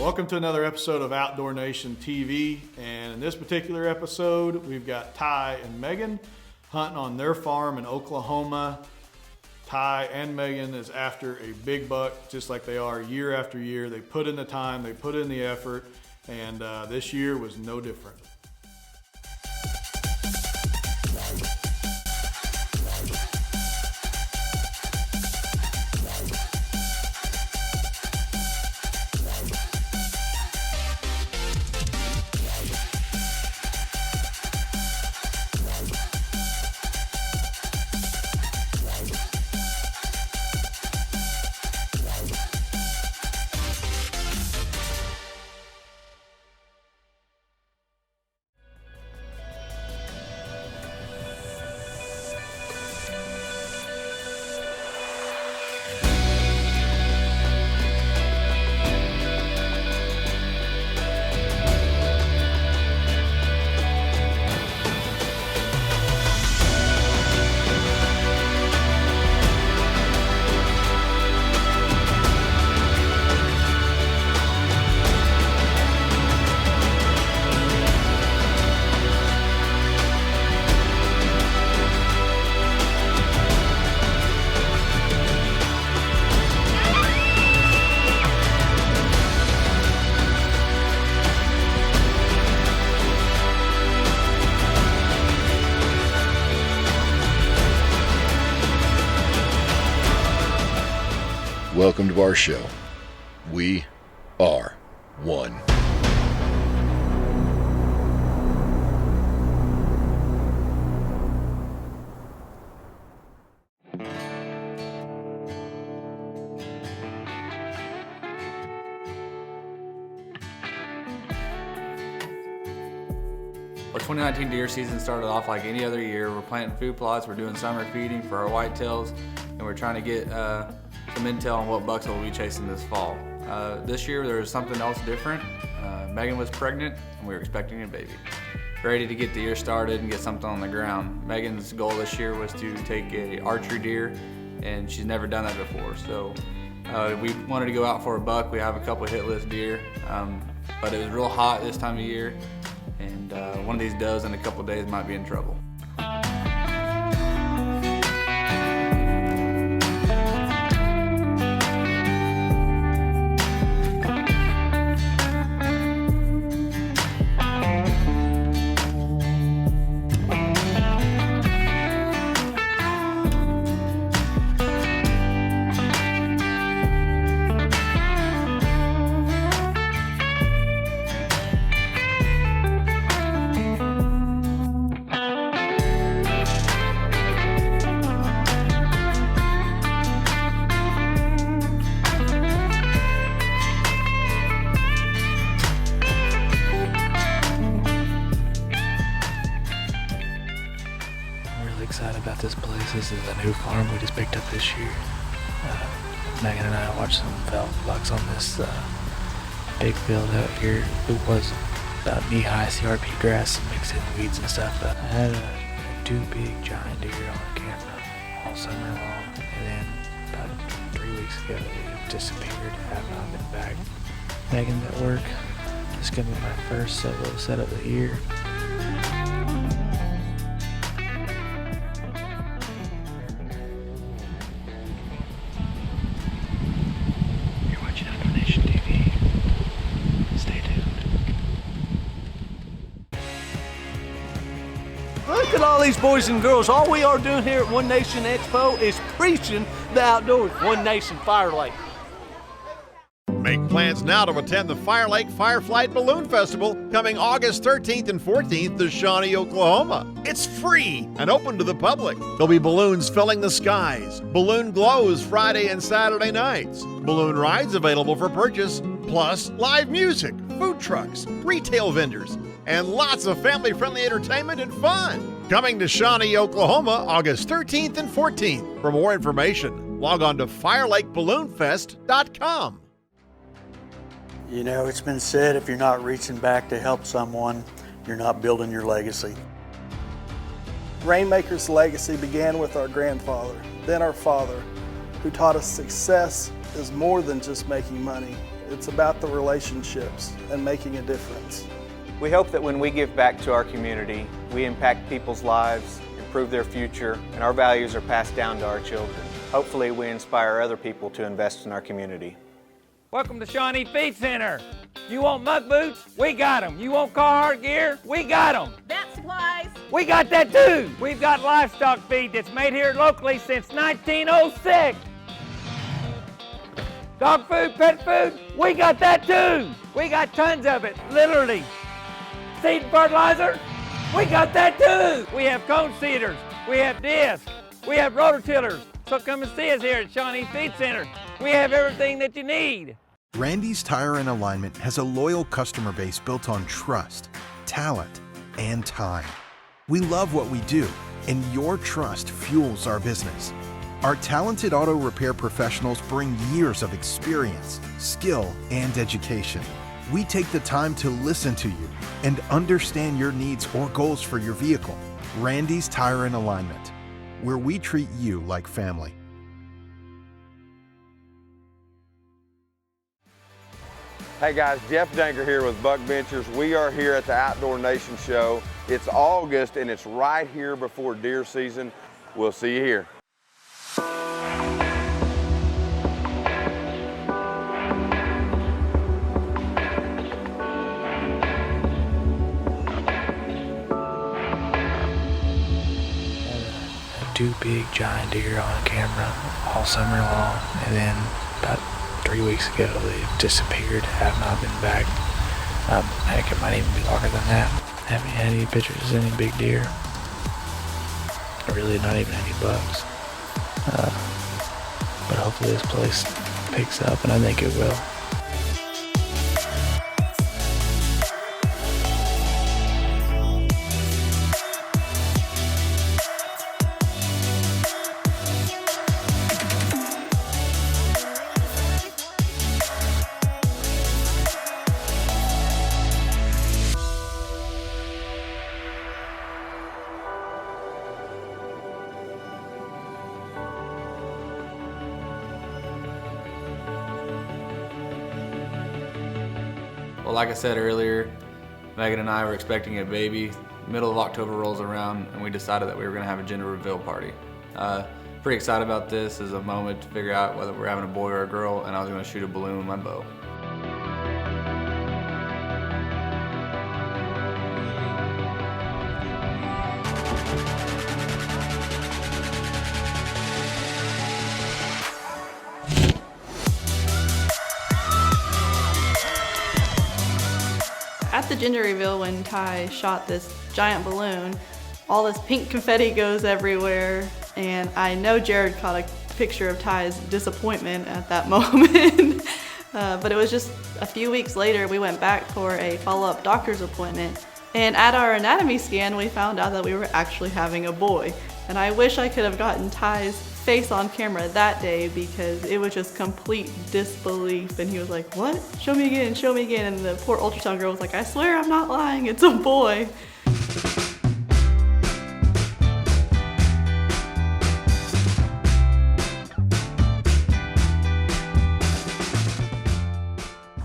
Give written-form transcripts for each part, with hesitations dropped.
Welcome to another episode of Outdoor Nation TV, and in this particular episode we've got Ty and Megan hunting on their farm in Oklahoma. Ty and Megan is after a big buck, just like they are year after year. They put in the time, they put in the effort, and this year was no different. Welcome to our show. We are one. Our 2019 deer season started off like any other year. We're planting food plots, we're doing summer feeding for our whitetails, and we're trying to get some intel on what bucks we'll be chasing this fall. This year there was something else different. Megan was pregnant and we were expecting a baby. Ready to get the year started and get something on the ground. Megan's goal this year was to take a archery deer, and she's never done that before. So we wanted to go out for a buck. We have a couple hit list deer, but it was real hot this time of year, and one of these does in a couple days might be in trouble. Excited about this place. This is a new farm we just picked up this year. Megan and I watched some velvet bucks on this big field out here. It was about knee-high CRP grass mixed in weeds and stuff. But I had two big giant deer on camera all summer long, and then about 3 weeks ago they disappeared. Have not been back. Megan's at work. This is gonna be my first solo set of the year. Look at all these boys and girls. All we are doing here at One Nation Expo is preaching the outdoors. One Nation Fire Lake. Make plans now to attend the Fire Lake Fireflight Balloon Festival coming August 13th and 14th to Shawnee, Oklahoma. It's free and open to the public. There'll be balloons filling the skies, balloon glows Friday and Saturday nights, balloon rides available for purchase, plus live music, food trucks, retail vendors, and lots of family-friendly entertainment and fun. Coming to Shawnee, Oklahoma, August 13th and 14th. For more information, log on to FireLakeBalloonFest.com. You know, it's been said if you're not reaching back to help someone, you're not building your legacy. Rainmaker's legacy began with our grandfather, then our father, who taught us success is more than just making money. It's about the relationships and making a difference. We hope that when we give back to our community, we impact people's lives, improve their future, and our values are passed down to our children. Hopefully, we inspire other people to invest in our community. Welcome to Shawnee Feed Center. You want muck boots? We got them. You want Carhartt gear? We got them. Vet supplies? We got that too. We've got livestock feed that's made here locally since 1906. Dog food, pet food, we got that too. We got tons of it, literally. Seed and fertilizer, we got that too. We have cone seeders, we have discs, we have rototillers. So come and see us here at Shawnee Feed Center. We have everything that you need. Randy's Tire and Alignment has a loyal customer base built on trust, talent, and time. We love what we do, and your trust fuels our business. Our talented auto repair professionals bring years of experience, skill, and education. We take the time to listen to you and understand your needs or goals for your vehicle. Randy's Tire and Alignment, where we treat you like family. Hey guys, Jeff Danker here with Buck Ventures. We are here at the Outdoor Nation Show. It's August and it's right here before deer season. We'll see you here. Two big giant deer on camera all summer long, and then about 3 weeks ago they disappeared, have not been back. Heck, it might even be longer than that. Haven't had any pictures of any big deer. Really not even any bucks. But hopefully this place picks up, and I think it will. Well, like I said earlier, Megan and I were expecting a baby. Middle of October rolls around and we decided that we were gonna have a gender reveal party. Pretty excited about this as a moment to figure out whether we're having a boy or a girl, and I was gonna shoot a balloon with my bow. At the gender reveal, when Ty shot this giant balloon, all this pink confetti goes everywhere, and I know Jared caught a picture of Ty's disappointment at that moment. But it was just a few weeks later, we went back for a follow-up doctor's appointment, and at our anatomy scan, we found out that we were actually having a boy. And I wish I could have gotten Ty's face on camera that day, because it was just complete disbelief, and he was like, "What? Show me again, show me again." And the poor ultrasound girl was like, "I swear I'm not lying, it's a boy."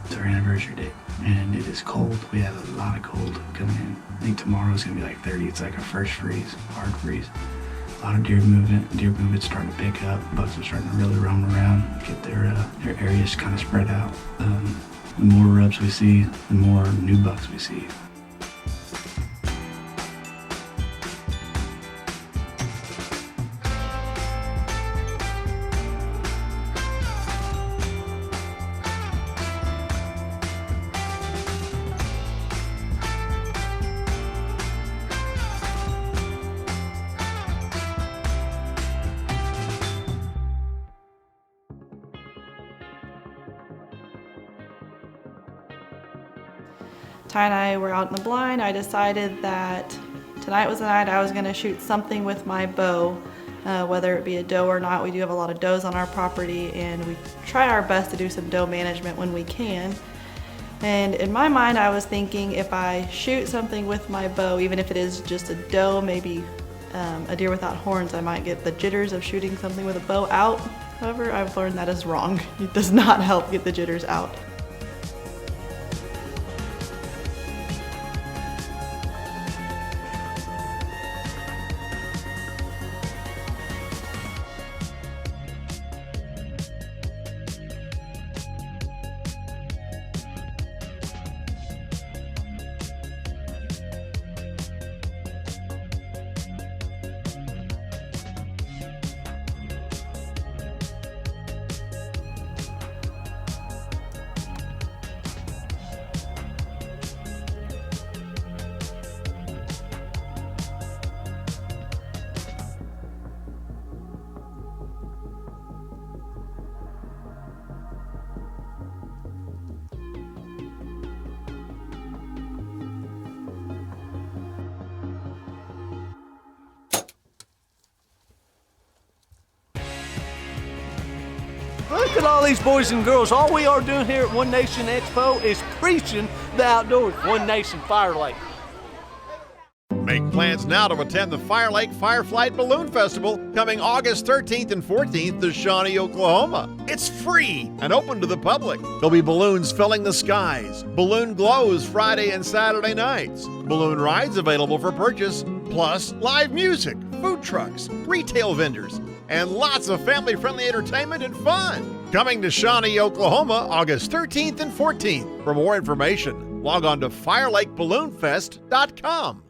It's our anniversary date, and it is cold. We have a lot of cold coming in. I think tomorrow's gonna be like 30. It's like our first freeze, hard freeze. A lot of deer movement. Deer movement's starting to pick up. Bucks are starting to really roam around, get their areas kind of spread out. The more rubs we see, the more new bucks we see. Ty and I were out in the blind. I decided that tonight was the night I was gonna shoot something with my bow, whether it be a doe or not. We do have a lot of does on our property, and we try our best to do some doe management when we can. And in my mind, I was thinking if I shoot something with my bow, even if it is just a doe, maybe a deer without horns, I might get the jitters of shooting something with a bow out. However, I've learned that is wrong. It does not help get the jitters out. at all these boys and girls. All we are doing here at One Nation Expo is preaching the outdoors. One Nation Fire Lake. Make plans now to attend the Fire Lake Fireflight Balloon Festival coming August 13th and 14th to Shawnee, Oklahoma. It's free and open to the public. There'll be balloons filling the skies, balloon glows Friday and Saturday nights, balloon rides available for purchase, plus live music, food trucks, retail vendors, and lots of family-friendly entertainment and fun. Coming to Shawnee, Oklahoma, August 13th and 14th. For more information, log on to FirelakeBalloonFest.com.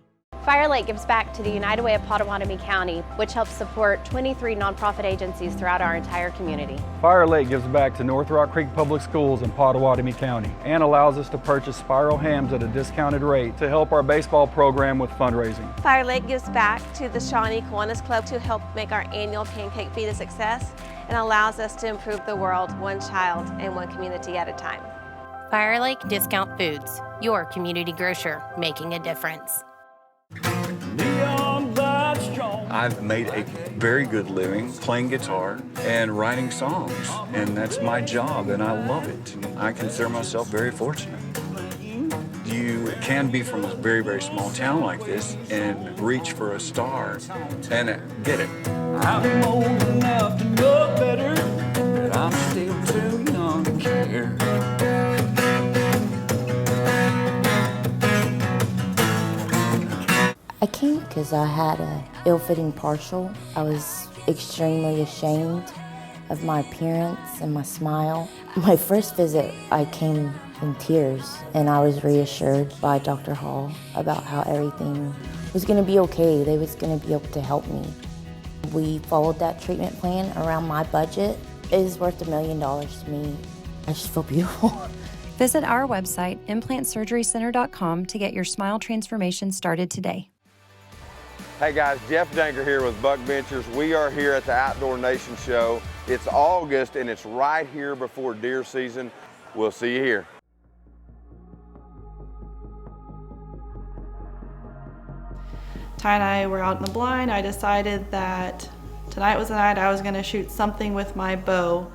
Fire Lake gives back to the United Way of Pottawatomie County, which helps support 23 nonprofit agencies throughout our entire community. Fire Lake gives back to North Rock Creek Public Schools in Pottawatomie County and allows us to purchase spiral hams at a discounted rate to help our baseball program with fundraising. Fire Lake gives back to the Shawnee Kiwanis Club to help make our annual Pancake Feed a success and allows us to improve the world one child and one community at a time. Fire Lake Discount Foods, your community grocer, making a difference. I've made a very good living playing guitar and writing songs, and that's my job, and I love it. I consider myself very fortunate. You can be from a very, very small town like this and reach for a star and get it. I'm old enough to know better, but I'm still too young to care. I came because I had an ill-fitting partial. I was extremely ashamed of my appearance and my smile. My first visit, I came in tears, and I was reassured by Dr. Hall about how everything was going to be okay. They was going to be able to help me. We followed that treatment plan around my budget. It is worth $1 million to me. I just feel beautiful. Visit our website, implantsurgerycenter.com, to get your smile transformation started today. Hey guys, Jeff Danger here with Buck Ventures. We are here at the Outdoor Nation Show. It's August and it's right here before deer season. We'll see you here. Ty and I were out in the blind. I decided that tonight was the night I was going to shoot something with my bow.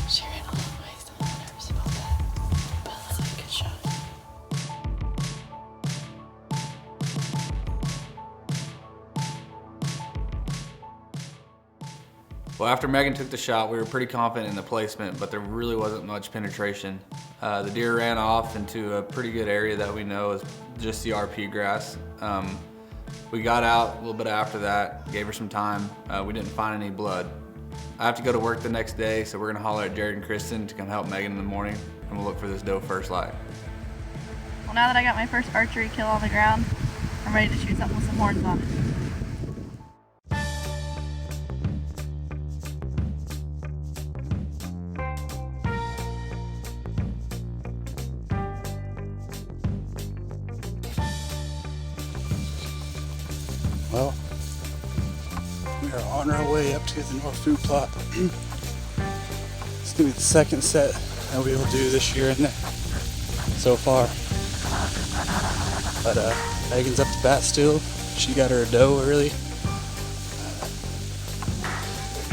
She ran all the way, so I'm nervous about that. But that's a good shot. Well, after Megan took the shot, we were pretty confident in the placement, but there really wasn't much penetration. The deer ran off into a pretty good area that we know is just the RP grass. We got out a little bit after that, gave her some time. We didn't find any blood. I have to go to work the next day, so we're gonna holler at Jared and Kristen to come help Megan in the morning, and we'll look for this doe first light. Well, now that I got my first archery kill on the ground, I'm ready to shoot something with some horns on it. Well, we are on our way up to the North Food Plot. It's gonna be the second set that we will do this year and so far. But Megan's up to bat still. She got her a doe early.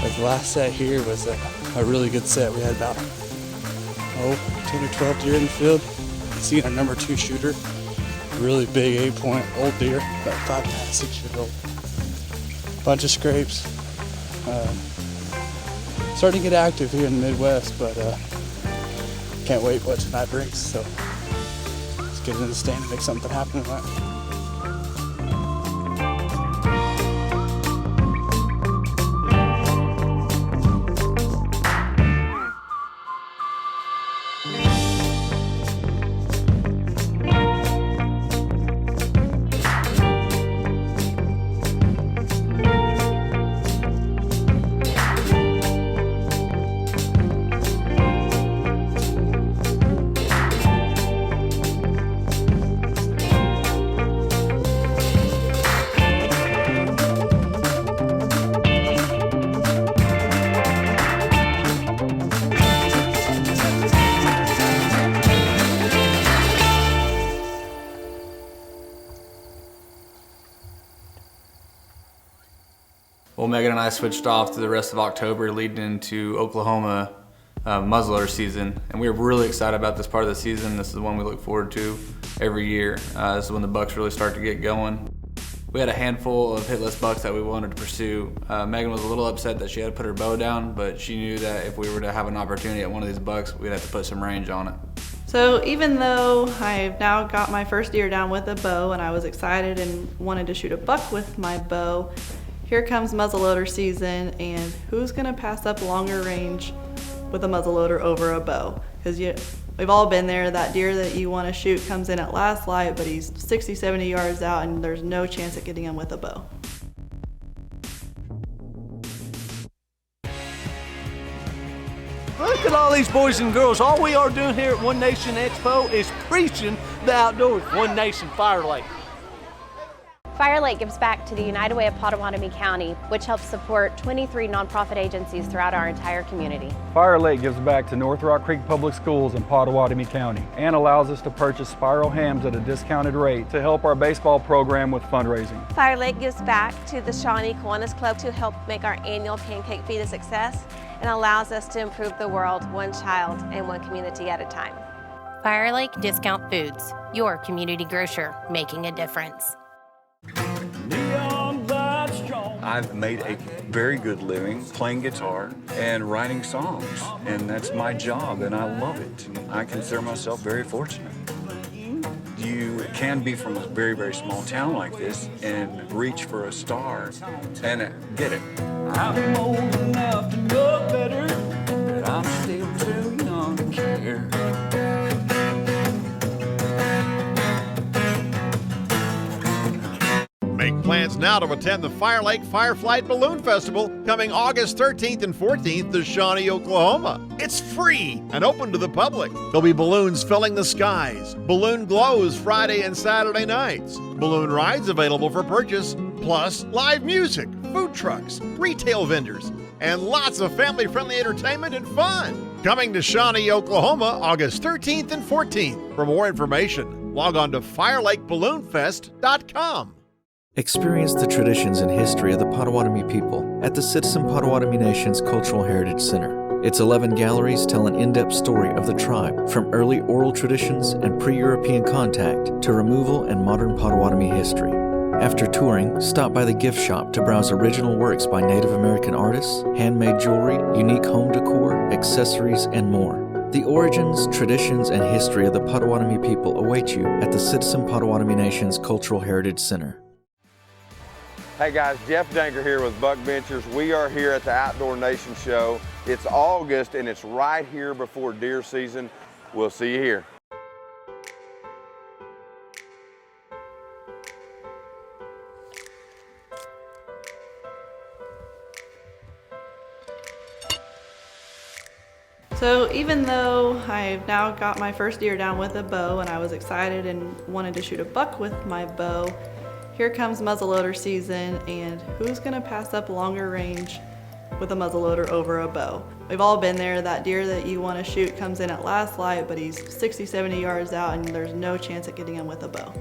Like the last set here was a really good set. We had about 10 or 12 deer in the field. You can see our number 2 shooter. Really big 8-point old deer, about 5 and a half, 6 years old. Bunch of scrapes. Starting to get active here in the Midwest, but can't wait what tonight brings. So let's get in the stand and make something happen tonight. Well, Megan and I switched off to the rest of October leading into Oklahoma muzzleloader season, and we were really excited about this part of the season. This is the one we look forward to every year. This is when the bucks really start to get going. We had a handful of hitless bucks that we wanted to pursue. Megan was a little upset that she had to put her bow down, but she knew that if we were to have an opportunity at one of these bucks, we'd have to put some range on it. So even though I've now got my first deer down with a bow and I was excited and wanted to shoot a buck with my bow, here comes muzzleloader season, and who's gonna pass up longer range with a muzzleloader over a bow? Because we've all been there. That deer that you want to shoot comes in at last light, but he's 60, 70 yards out, and there's no chance at getting him with a bow. Look at all these boys and girls. All we are doing here at One Nation Expo is preaching the outdoors. One Nation Fire Lake. Fire Lake gives back to the United Way of Potawatomi County, which helps support 23 nonprofit agencies throughout our entire community. Fire Lake gives back to North Rock Creek Public Schools in Potawatomi County and allows us to purchase spiral hams at a discounted rate to help our baseball program with fundraising. Fire Lake gives back to the Shawnee Kiwanis Club to help make our annual pancake feed a success and allows us to improve the world one child and one community at a time. Fire Lake Discount Foods, your community grocer, making a difference. I've made a very good living playing guitar and writing songs, and that's my job, and I love it. I consider myself very fortunate. You can be from a very, very small town like this and reach for a star and get it. I'm old enough to know better, but I'm still too young to care. Make plans now to attend the Fire Lake Fireflight Balloon Festival coming August 13th and 14th to Shawnee, Oklahoma. It's free and open to the public. There'll be balloons filling the skies, balloon glows Friday and Saturday nights, balloon rides available for purchase, plus live music, food trucks, retail vendors, and lots of family-friendly entertainment and fun. Coming to Shawnee, Oklahoma, August 13th and 14th. For more information, log on to FireLakeBalloonFest.com. Experience the traditions and history of the Potawatomi people at the Citizen Potawatomi Nation's Cultural Heritage Center. Its 11 galleries tell an in-depth story of the tribe, from early oral traditions and pre-European contact to removal and modern Potawatomi history. After touring, stop by the gift shop to browse original works by Native American artists, handmade jewelry, unique home decor, accessories, and more. The origins, traditions, and history of the Potawatomi people await you at the Citizen Potawatomi Nation's Cultural Heritage Center. Hey guys, Jeff Danger here with Buck Ventures. We are here at the Outdoor Nation Show. It's August and it's right here before deer season. We'll see you here. So even though I've now got my first deer down with a bow and I was excited and wanted to shoot a buck with my bow, here comes muzzleloader season, and who's gonna pass up longer range with a muzzleloader over a bow? We've all been there. That deer that you wanna shoot comes in at last light, but he's 60, 70 yards out, and there's no chance at getting him with a bow.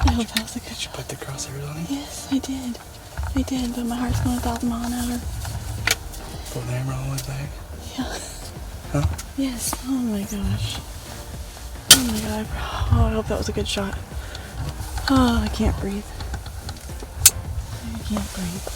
I hope that was a good shot. Put the crosshairs on him? Yes, I did. I did, but my heart's going 1,000 miles an hour. Put the hammer on his back? Yeah. Huh? Yes. Oh my gosh. Oh my god. Oh, I hope that was a good shot. Oh, I can't breathe. I can't breathe.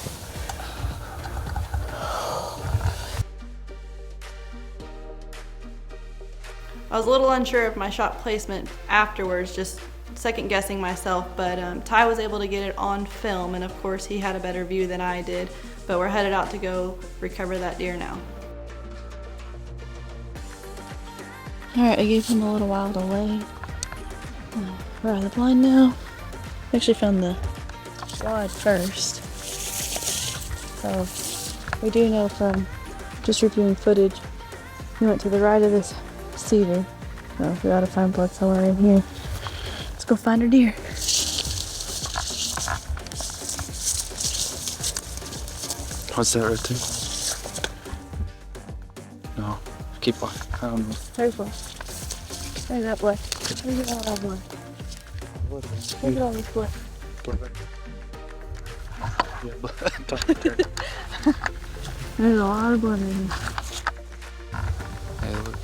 I was a little unsure of my shot placement afterwards, just second guessing myself, but Ty was able to get it on film, and of course he had a better view than I did, but we're headed out to go recover that deer now. Alright, I gave him a little while to lay. We're on the blind now. We actually found the rod first. So we do know from just reviewing footage, we went to the right of this cedar. So we gotta find blood somewhere in here. Let's go find our deer. What's that right there? No, keep on. I don't know. There's blood. There's that blood. Look at all that blood. Look at all this blood. Yeah, don't turn. There's a lot of blood in here. Hey, look.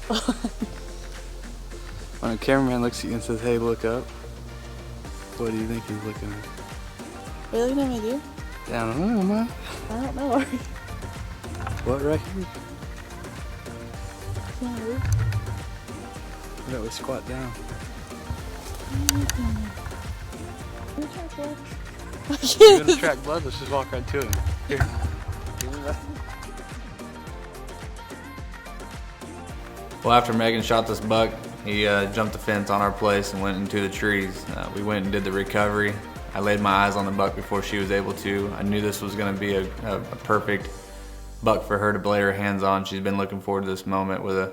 Huh? When a cameraman looks at you and says, "Hey, look up," what do you think he's looking at? Are you looking at my deer? Yeah, I don't know, man. I don't know. What, right here? Yeah, Why don't we squat down? You're gonna track blood, let's just walk right to him. Here. Give me that. Well, after Megan shot this buck, he jumped the fence on our place and went into the trees. We went and did the recovery. I laid my eyes on the buck before she was able to. I knew this was going to be a perfect buck for her to lay her hands on. She's been looking forward to this moment with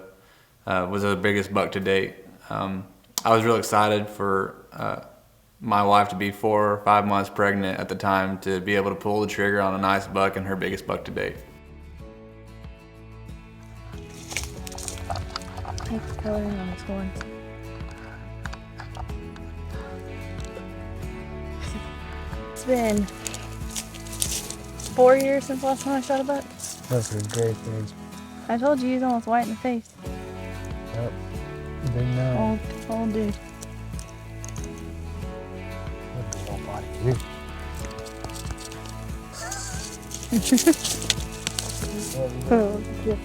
was her biggest buck to date. I was real excited for my wife to be 4 or 5 months pregnant at the time to be able to pull the trigger on a nice buck and her biggest buck to date. Take the coloring on this one. It's been 4 years since last time I shot a buck. That's a great thing. I told you he's almost white in the face. Yep. Big now. Old dude. Look at that body here. Oh, yeah.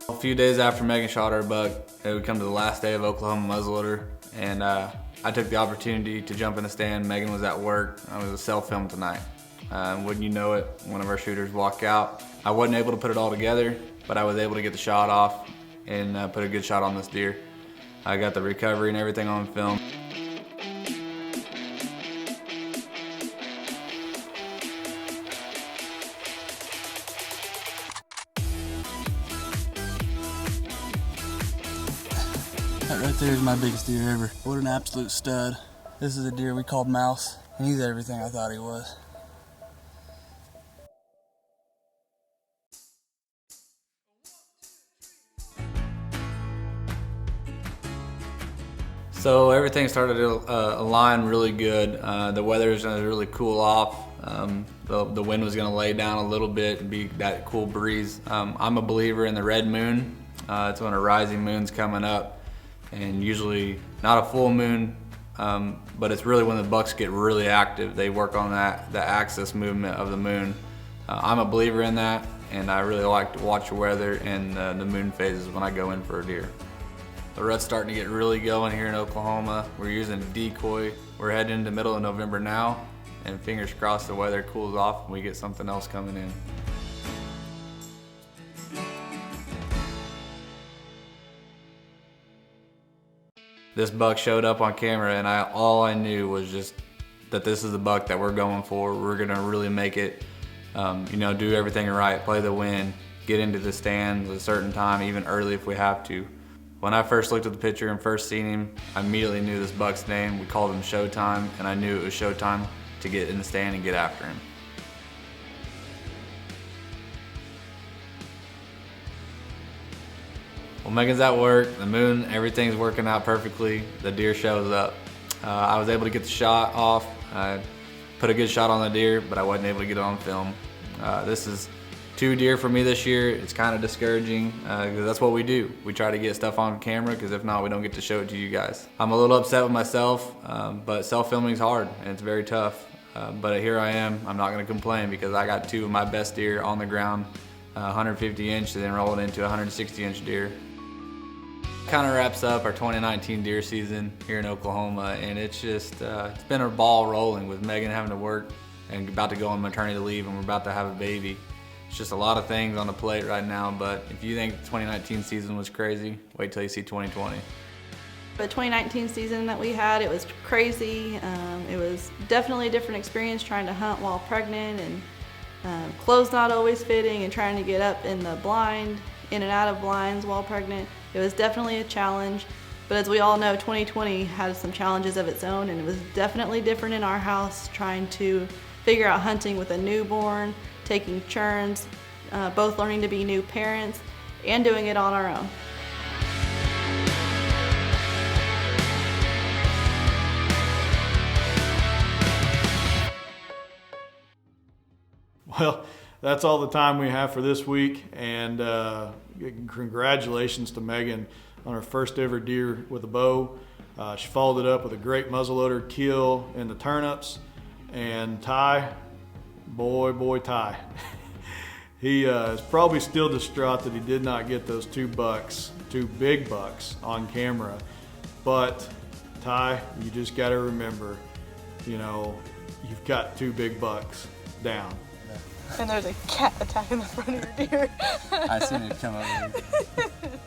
A few days after Megan shot her buck, it would come to the last day of Oklahoma muzzleloader, and I took the opportunity to jump in the stand. Megan was at work. I was a self-film tonight. Wouldn't you know it, one of our shooters walked out. I wasn't able to put it all together, but I was able to get the shot off and put a good shot on this deer. I got the recovery and everything on film. That right there is my biggest deer ever. What an absolute stud. This is a deer we called Mouse, and he's everything I thought he was. So everything started to align really good. The weather was going to really cool off. The wind was going to lay down a little bit and be that cool breeze. I'm a believer in the red moon. It's when a rising moon's coming up, and usually not a full moon, but it's really when the bucks get really active. They work on the axis movement of the moon. I'm a believer in that, and I really like to watch the weather and the moon phases when I go in for a deer. The rut's starting to get really going here in Oklahoma. We're using a decoy. We're heading into the middle of November now, and fingers crossed the weather cools off and we get something else coming in. This buck showed up on camera, and all I knew was just that this is the buck that we're going for. We're gonna really make it, do everything right, play the wind, get into the stands at a certain time, even early if we have to. When I first looked at the picture and first seen him, I immediately knew this buck's name. We called him Showtime, and I knew it was showtime to get in the stand and get after him. Well, Megan's at work, the moon, everything's working out perfectly. The deer shows up. I was able to get the shot off. I put a good shot on the deer, but I wasn't able to get it on film. This is 2 deer for me this year. It's kind of discouraging because that's what we do. We try to get stuff on camera because if not, we don't get to show it to you guys. I'm a little upset with myself, but self-filming is hard and it's very tough. But here I am. I'm not going to complain because I got 2 of my best deer on the ground, 150 inch, and then rolling into a 160 inch deer. Kind of wraps up our 2019 deer season here in Oklahoma, and it's just it's been a ball rolling with Megan having to work and about to go on maternity leave, and we're about to have a baby. It's just a lot of things on the plate right now, but if you think the 2019 season was crazy, wait till you see 2020. The 2019 season that we had, it was crazy. It was definitely a different experience trying to hunt while pregnant, and clothes not always fitting, and trying to get up in the blind, in and out of blinds while pregnant. It was definitely a challenge, but as we all know, 2020 had some challenges of its own, and it was definitely different in our house, trying to figure out hunting with a newborn, taking turns, both learning to be new parents, and doing it on our own. Well, that's all the time we have for this week, and congratulations to Megan on her first ever deer with a bow. She followed it up with a great muzzleloader kill in the turnips. And Ty, boy Ty, he is probably still distraught that he did not get those 2 big bucks on camera. But Ty, you just got to remember, you know, you've got 2 big bucks down. And there's a cat attacking the front of your deer. I seen it come over here.